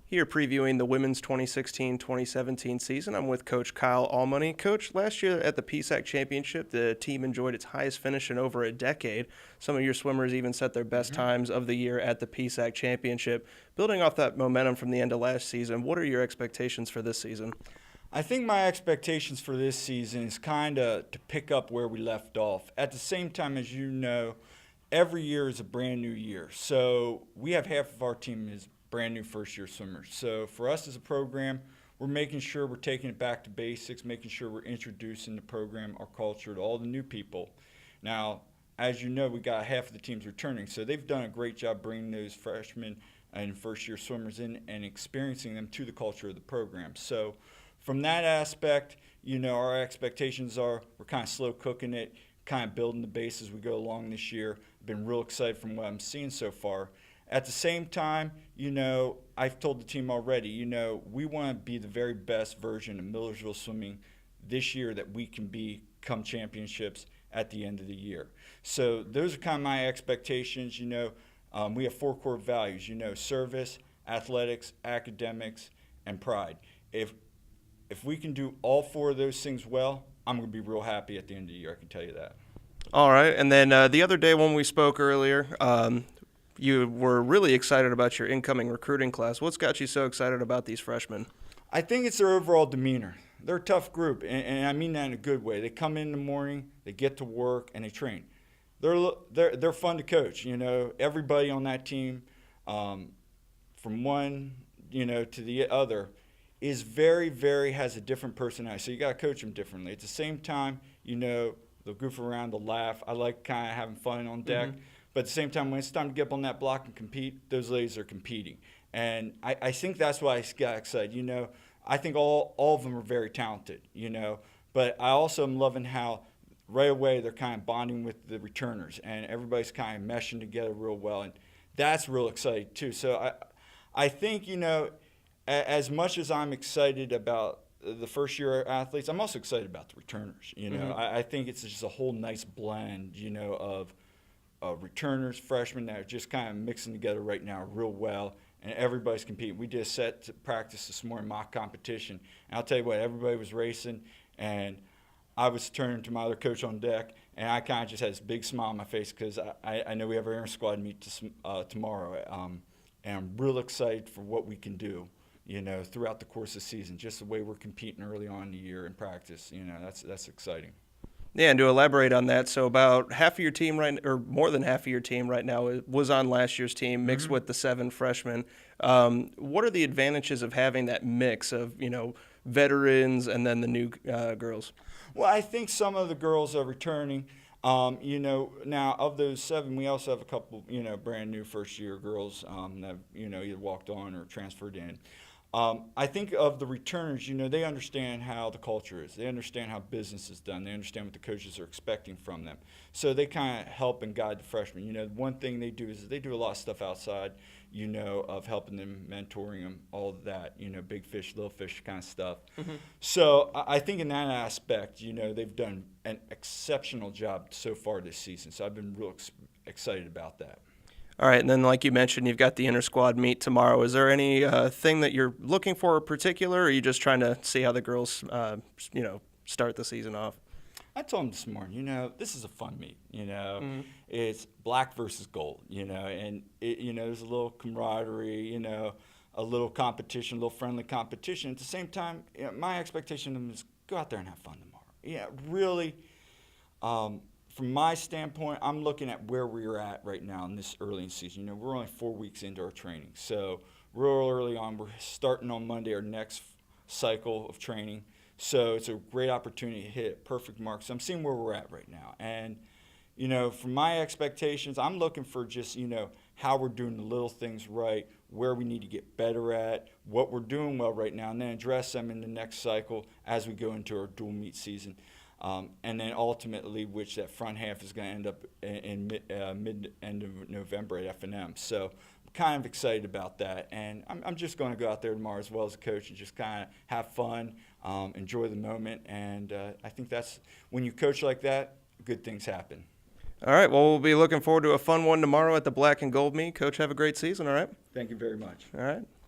Here previewing the women's 2016-2017 season. I'm with Coach Kyle Almoney. Coach, last year at the PSAC Championship, the team enjoyed its highest finish in over a decade. Some of your swimmers even set their best times of the year at the PSAC Championship. Building off that momentum from the end of last season, what are your expectations for this season? I think my expectations for this season is kind of to pick up where we left off. At the same time, as you know, every year is a brand new year. So we have half of our team is brand new first-year swimmers. So for us as a program, we're making sure we're taking it back to basics, making sure we're introducing the program, our culture to all the new people. Now, as you know, we got half of the teams returning, so they've done a great job bringing those freshmen and first-year swimmers in and experiencing them to the culture of the program. So from that aspect, you know, our expectations are we're kind of slow cooking it, kind of building the base as we go along this year. I've been real excited from what I'm seeing so far. At the same time, you know, I've told the team already, you know, we want to be the very best version of Millersville swimming this year that we can become championships at the end of the year. So those are kind of my expectations. You know, we have 4 core values, you know, service, athletics, academics, and pride. If we can do all 4 of those things well, I'm going to be real happy at the end of the year, I can tell you that. All right, and then the other day when we spoke earlier, you were really excited about your incoming recruiting class. What's got you so excited about these freshmen? I think it's their overall demeanor. They're a tough group, and I mean that in a good way. They come in the morning, they get to work, and they train. They're fun to coach. You know, everybody on that team, from one, you know, to the other, is very has a different personality. So you got to coach them differently. At the same time, you know, they'll goof around, they'll laugh. I like kind of having fun on deck. But at the same time, when it's time to get up on that block and compete, those ladies are competing. And I think that's why I got excited. You know, I think all of them are very talented, you know. But I also am loving how right away they're kind of bonding with the returners. And everybody's kind of meshing together real well. And that's real exciting, too. So I think, you know, as much as I'm excited about the first-year athletes, I'm also excited about the returners. You know, I think it's just a whole nice blend, you know, of returners, freshmen that are just kind of mixing together right now real well, and everybody's competing. We just set to practice this morning, mock competition, and I'll tell you what, everybody was racing, and I was turning to my other coach on deck, and I kind of just had this big smile on my face because I know we have our inter-squad meet tomorrow, and I'm real excited for what we can do, you know, throughout the course of the season, just the way we're competing early on in the year in practice. You know, that's exciting. Yeah, and to elaborate on that, so about half of your team or more than half of your team right now was on last year's team, mixed with the 7 freshmen. What are the advantages of having that mix of, you know, veterans and then the new girls? Well, I think some of the girls are returning. You know, now of those 7, we also have a couple, you know, brand new first-year girls that, you know, either walked on or transferred in. I think of the returners, you know, they understand how the culture is. They understand how business is done. They understand what the coaches are expecting from them. So they kind of help and guide the freshmen. You know, one thing they do is they do a lot of stuff outside, you know, of helping them, mentoring them, all of that, you know, big fish, little fish kind of stuff. So I think in that aspect, you know, they've done an exceptional job so far this season. So I've been real excited about that. All right, and then like you mentioned, you've got the inter-squad meet tomorrow. Is there any thing that you're looking for in particular, or are you just trying to see how the girls, you know, start the season off? I told them this morning, you know, this is a fun meet. You know, it's black versus gold. You know, and you know, there's a little camaraderie. You know, a little competition, a little friendly competition. At the same time, you know, my expectation of them is go out there and have fun tomorrow. Yeah, really. From my standpoint, I'm looking at where we're at right now in this early in the season. You know, we're only 4 weeks into our training. So real early on, we're starting on Monday our next cycle of training. So it's a great opportunity to hit perfect mark. So I'm seeing where we're at right now. And, you know, from my expectations, I'm looking for just, you know, how we're doing the little things right, where we need to get better at, what we're doing well right now, and then address them in the next cycle as we go into our dual meet season. And then ultimately, which that front half is going to end up in end of November at F&M. So I'm kind of excited about that. And I'm just going to go out there tomorrow as well as a coach and just kind of have fun, enjoy the moment. And I think that's when you coach like that, good things happen. All right, well, we'll be looking forward to a fun one tomorrow at the Black and Gold meet. Coach, have a great season, all right? Thank you very much. All right.